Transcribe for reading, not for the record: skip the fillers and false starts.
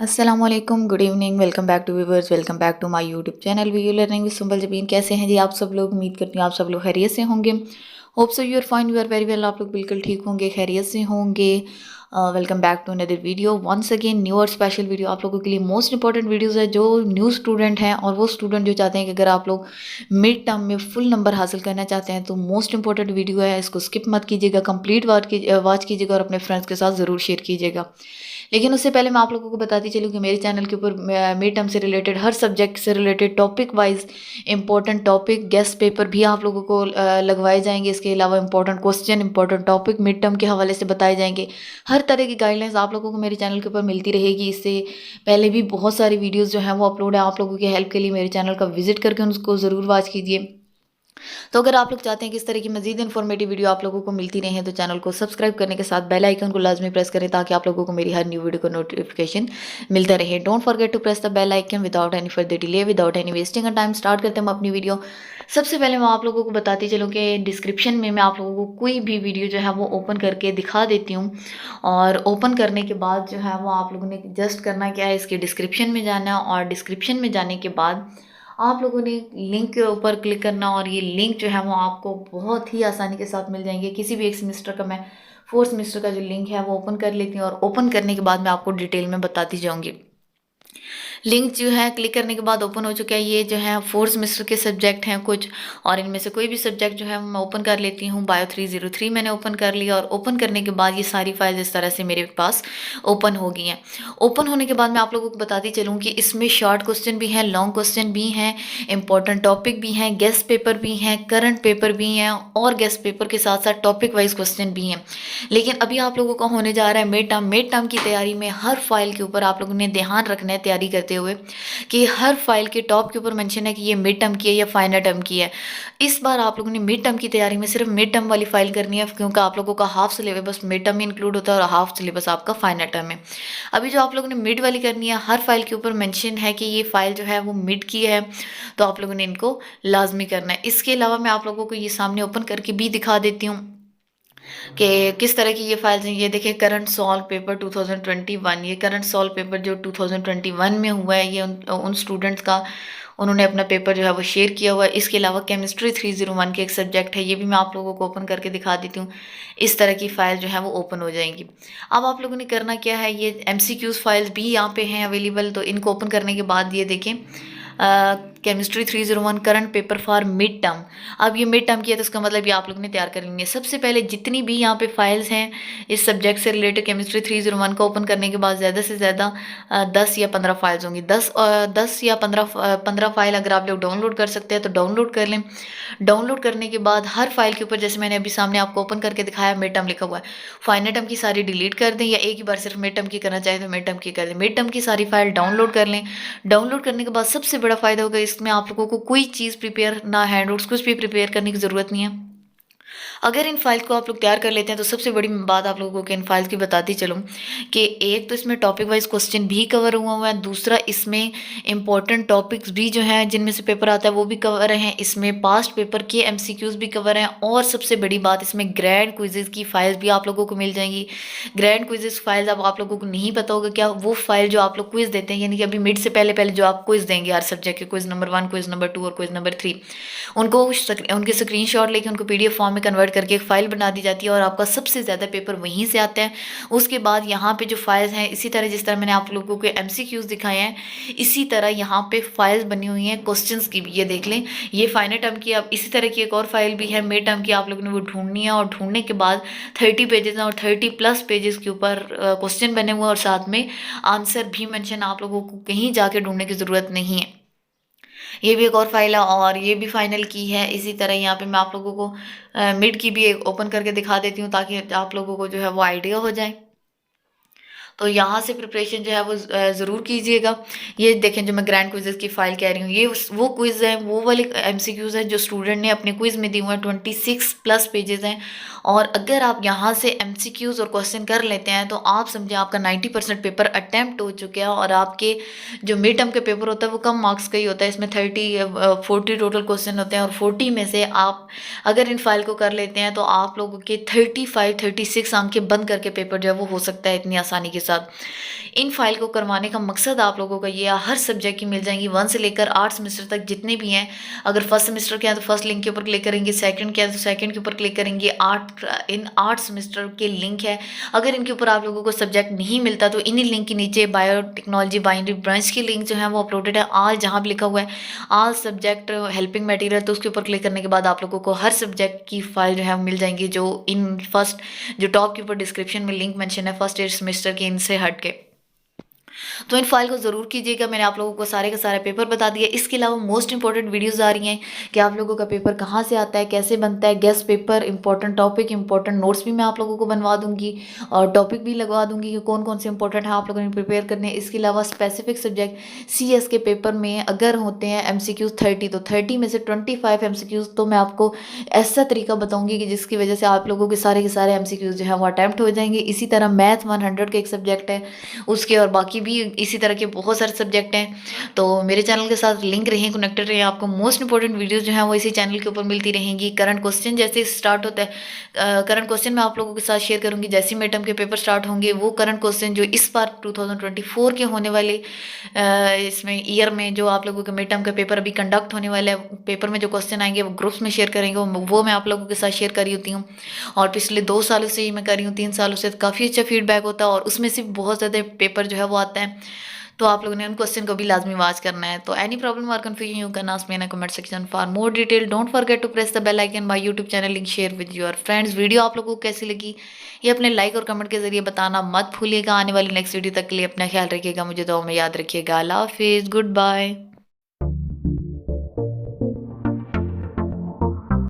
अस्सलामुअलैकुम, good evening, welcome back to viewers, welcome back to my YouTube channel video learning with Sumbal Jabeen. कैसे हैं जी आप सब लोग? उम्मीद करती हूँ आप सब लोग खैरियत से होंगे। Hope so you are fine, you are very well. आप लोग बिल्कुल ठीक होंगे, खैरियत से होंगे। Welcome back to another video, once again new और स्पेशल वीडियो आप लोगों के लिए। मोस्ट इंपॉर्टेंट वीडियोज़ है जो न्यू स्टूडेंट हैं और वो स्टूडेंट जो चाहते हैं कि अगर आप लोग मिड टर्म में फुल नंबर हासिल करना चाहते हैं तो मोस्ट इंपॉर्टेंट वीडियो है, इसको स्किप मत कीजिएगा, कंप्लीट वॉच कीजिएगा और अपने फ्रेंड्स के साथ ज़रूर शेयर कीजिएगा। लेकिन उससे पहले मैं आप लोगों को बताती चलूँ कि मेरे चैनल के ऊपर मिड टर्म से रिलेटेड, हर सब्जेक्ट से related, topic wise important topic, guest paper भी आप लोगों को लगवाए जाएंगे। इसके अलावा important question, important topic mid term के हवाले से बताए जाएंगे। हर तरह की गाइडलाइंस आप लोगों को मेरे चैनल के ऊपर मिलती रहेगी। इससे पहले भी बहुत सारी वीडियोज़ जो हैं वो अपलोड है। आप लोगों की हेल्प के लिए मेरे चैनल का विजिट करके उनको ज़रूर वॉच कीजिए। तो अगर आप लोग चाहते हैं कि इस तरह की मजीद इन्फॉर्मेटिव वीडियो आप लोगों को मिलती रहे तो चैनल को सब्सक्राइब करने के साथ बेल आइकन को लाजमी प्रेस करें ताकि आप लोगों को मेरी हर न्यू वीडियो को नोटिफिकेशन मिलता रहे। Don't forget to press the bell icon without any further delay, without any wasting time. Start करते हैं हम अपनी वीडियो। सबसे पहले मैं आप लोगों को बताती चलूँ कि डिस्क्रिप्शन में मैं आप लोगों को कोई भी वीडियो जो है वो ओपन करके दिखा देती हूँ, और ओपन करने के बाद जो है वो आप लोगों ने जस्ट करना क्या है, इसके डिस्क्रिप्शन में जाना है और डिस्क्रिप्शन में जाने के बाद आप लोगों ने लिंक के ऊपर क्लिक करना और ये लिंक जो है वो आपको बहुत ही आसानी के साथ मिल जाएंगे। किसी भी एक सेमेस्टर का, मैं फोर्थ सेमेस्टर का जो लिंक है वो ओपन कर लेती हूँ और ओपन करने के बाद मैं आपको डिटेल में बताती जाऊँगी। लिंक जो है क्लिक करने के बाद ओपन हो चुका है। ये जो है फोर्थ सेमेस्टर के सब्जेक्ट हैं कुछ, और इनमें से कोई भी सब्जेक्ट जो है मैं ओपन कर लेती हूँ। बायो 303 मैंने ओपन कर लिया और ओपन करने के बाद ये सारी फाइल्स इस तरह से मेरे पास ओपन हो गई हैं। ओपन होने के बाद मैं आप लोगों को बताती चलूँ कि इसमें शॉर्ट क्वेश्चन भी हैं, लॉन्ग क्वेश्चन भी हैं, इंपॉर्टेंट टॉपिक भी हैं, गेस्ट पेपर भी हैं, करंट पेपर भी हैं और गेस्ट पेपर के साथ साथ टॉपिक वाइज क्वेश्चन भी हैं। लेकिन अभी आप लोगों का होने जा रहा है मिड टर्म। मिड टर्म की तैयारी में हर फाइल के ऊपर आप लोगों ने ध्यान रखना है तैयारी करते हुए कि हर फाइल के टॉप के ऊपर मेंशन है कि ये मिड टर्म की है या फाइनल टर्म की है। इस बार आप लोगों ने मिड टर्म की तैयारी में सिर्फ मिड टर्म वाली फाइल करनी है, क्योंकि आप लोगों का हाफ सिलेबस मिड टर्म में इंक्लूड होता है और हाफ सिलेबस आपका फाइनल टर्म है। अभी जो आप लोगों ने मिड वाली करनी है, हर फाइल के ऊपर मेंशन है कि ये फाइल जो है वो मिड की है, तो आप लोगों ने इनको लाजमी करना है। इसके अलावा मैं आप लोगों को ये सामने ओपन करके भी दिखा देती हूँ कि किस तरह की ये फाइल्स हैं। ये देखिए, करंट सॉल्व पेपर 2021, ये करंट सॉल्व पेपर जो 2021 में हुआ है, ये उन स्टूडेंट्स का, उन्होंने अपना पेपर जो है वो शेयर किया हुआ है। इसके अलावा केमिस्ट्री 301 के एक सब्जेक्ट है, ये भी मैं आप लोगों को ओपन करके दिखा देती हूँ। इस तरह की फाइल जो है वो ओपन हो जाएंगी। अब आप लोगों ने करना क्या है, ये MCQs फाइल्स भी यहाँ पे हैं अवेलेबल, तो इनको ओपन करने के बाद ये देखें, chemistry 301 current paper for mid term. अब ये मिड टर्म की है तो इसका मतलब ये आप लोगों ने तैयार कर लेंगे। सबसे पहले जितनी भी यहाँ पे फाइल्स हैं इस सब्जेक्ट से रिलेटेड, केमिस्ट्री 301 को ओपन करने के बाद ज़्यादा से ज़्यादा 10 या 15 फाइल्स होंगी। 10 या 15 फाइल अगर आप लोग डाउनलोड कर सकते हैं तो डाउनलोड कर लें। डाउनलोड करने के बाद हर फाइल के ऊपर, जैसे मैंने अभी सामने आपको ओपन करके दिखाया, मिड टर्म लिखा हुआ है। फाइनल टर्म की सारी डिलीट कर दें, या एक ही बार सिर्फ मिड टर्म की करना चाहें तो मिड टर्म की कर दें। मिड टर्म की सारी फाइल डाउनलोड कर लें। डाउनलोड करने के बाद सबसे बड़ा फ़ायदा होगा, इसमें आप लोगों को कोई चीज़ प्रिपेयर, ना हैंड नोट्स, कुछ भी प्रिपेयर करने की ज़रूरत नहीं है। अगर इन फाइल को आप लोग तैयार कर लेते हैं तो सबसे बड़ी बात आप लोगों को इन फाइल्स की बताती चलूँ कि एक तो इसमें टॉपिक वाइज क्वेश्चन भी कवर हुआ है, दूसरा इसमें इंपॉर्टेंट टॉपिक्स भी जो हैं जिनमें से पेपर आता है वो भी कवर हैं, इसमें पास्ट पेपर के MCQs भी कवर हैं, और सबसे बड़ी बात इसमें ग्रैंड क्विजेज़ की फाइल्स भी आप लोगों को मिल जाएंगी। ग्रैंड क्विजेज़ फाइल्स, अब आप लोगों को नहीं पता होगा क्या, वो फाइल जो आप लोग क्विज देते हैं, यानी कि अभी मिड से पहले पहले जो आप क्विज देंगे हर सब्जेक्ट के, क्विज नंबर 1, क्विज नंबर 2 और क्विज नंबर 3, उनको उनके स्क्रीनशॉट लेके उनको PDF फॉर्म में कन्वर्ट करके एक फ़ाइल बना दी जाती है और आपका सबसे ज़्यादा पेपर वहीं से आता है। उसके बाद यहाँ पे जो फाइल्स हैं, इसी तरह जिस तरह मैंने आप लोगों को MCQs दिखाए हैं, इसी तरह यहाँ पे फाइल्स बनी हुई हैं क्वेश्चंस की भी। ये देख लें, ये फाइनल टर्म की। अब इसी तरह की एक और फाइल भी है मिड टर्म की, आप लोगों ने वो ढूंढनी है, और ढूंढने के बाद 30 पेजेस हैं और 30+ पेजेस के ऊपर क्वेश्चन बने हुए हैं और साथ में आंसर भी मेंशन। आप लोगों को कहीं जाके ढूंढने की ज़रूरत नहीं है। ये भी एक और फाइल है और ये भी फाइनल की है। इसी तरह यहाँ पे मैं आप लोगों को मिड की भी एक ओपन करके दिखा देती हूँ ताकि आप लोगों को जो है वो आइडिया हो जाए। तो यहाँ से प्रिपरेशन जो है वो ज़रूर कीजिएगा। ये देखें, जो मैं ग्रैंड क्विज़ की फ़ाइल कह रही हूँ, ये वो क्विज़ है, वो वाले MCQs हैं जो स्टूडेंट ने अपने क्विज़ में दिए हुए हैं। 26+ पेजेस हैं, और अगर आप यहाँ से MCQs और क्वेश्चन कर लेते हैं तो आप समझें आपका 90% पेपर अटैम्प्ट हो चुका है। और आपके जो मिड टर्म के पेपर होता है वो कम मार्क्स का ही होता है, इसमें 40 टोटल क्वेश्चन होते हैं, और 40 में से आप अगर इन फाइल को कर लेते हैं तो आप लोगों के 35-36 आंखें बंद करके पेपर जो है वो हो सकता है इतनी आसानी के साथ। इन फाइल को करवाने का मकसद आप लोगों का ये है, हर सब्जेक्ट की मिल जाएंगी 1 से लेकर 8 सेमेस्टर तक जितने भी हैं। अगर फर्स्ट सेमेस्टर के हैं तो फर्स्ट लिंक के ऊपर क्लिक करेंगे, सेकंड के हैं तो सेकंड के ऊपर क्लिक करेंगे। इन 8 सेमेस्टर के लिंक है। अगर इनके ऊपर आप लोगों को सब्जेक्ट नहीं मिलता तो इन्हीं लिंक के नीचे बायोटेक्नोलॉजी बाइनरी ब्रांच की लिंक जो है वो अपलोडेड है। ऑल जहाँ भी लिखा हुआ है ऑल सब्जेक्ट हेल्पिंग मटेरियल, तो उसके ऊपर क्लिक करने के बाद आप लोगों को हर सब्जेक्ट की फाइल जो है मिल जाएंगी, जो इन फर्स्ट जो टॉप के ऊपर डिस्क्रिप्शन में लिंक मेंशन है फर्स्ट ईयर सेमेस्टर के, इनसे हट के। तो इन फाइल को ज़रूर कीजिएगा। मैंने आप लोगों को सारे का सारा पेपर बता दिया। इसके अलावा मोस्ट इंपॉर्टेंट वीडियोस आ रही हैं कि आप लोगों का पेपर कहाँ से आता है, कैसे बनता है, guest paper, important topic, important notes भी मैं आप लोगों को बनवा दूंगी और टॉपिक भी लगवा दूंगी कि कौन कौन से इंपॉर्टेंट है आप लोगों ने प्रिपेयर करने हैं। इसके अलावा स्पेसिफिक सब्जेक्ट CS के पेपर में अगर होते हैं MCQs 30, तो 30 में से 25 MCQs तो मैं आपको ऐसा तरीका बताऊंगी कि जिसकी वजह से आप लोगों के सारे MCQs जो है वो अटैम्प्ट हो जाएंगे। इसी तरह मैथ 100 का एक सब्जेक्ट है उसके, और बाकी भी इसी तरह के बहुत सारे सब्जेक्ट हैं। तो मेरे चैनल के साथ लिंक रहें, कनेक्टेड रहें। आपको मोस्ट इंपॉर्टेंट वीडियोस जो हैं वो इसी चैनल के ऊपर मिलती रहेंगी। करंट क्वेश्चन जैसे स्टार्ट होता है, करंट क्वेश्चन मैं आप लोगों के साथ शेयर करूंगी। जैसे मिड टर्म के पेपर स्टार्ट होंगे वो करंट क्वेश्चन जो इस बार 2024 के होने वाले इसमें ईयर में जो आप लोगों के मिड टर्म का पेपर अभी कंडक्ट होने वाला है, पेपर में जो क्वेश्चन आएंगे वो ग्रुप्स में शेयर करेंगे, वो मैं आप लोगों के साथ शेयर कर रही होती हूँ। और पिछले 2 सालों से ही मैं कर रही हूँ, 3 सालों से काफ़ी अच्छा फीडबैक होता है और उसमें से बहुत ज़्यादा पेपर जो है वो आता है। तो आप लोगों ने उन क्वेश्चन को भी लाजमी वॉच करना है। तो एनी प्रॉब्लम और confusion you can ask me in comment section for more detail. Don't forget to press the bell icon, my YouTube channel link share with your friends. Video आप लोगों को कैसी लगी ये अपने लाइक और कमेंट के जरिए बताना मत भूलिएगा। आने वाली नेक्स्ट वीडियो तक के लिए अपना ख्याल रखिएगा, मुझे दुआ में याद रखिएगा। अल्लाह हाफिज़, गुड बाय।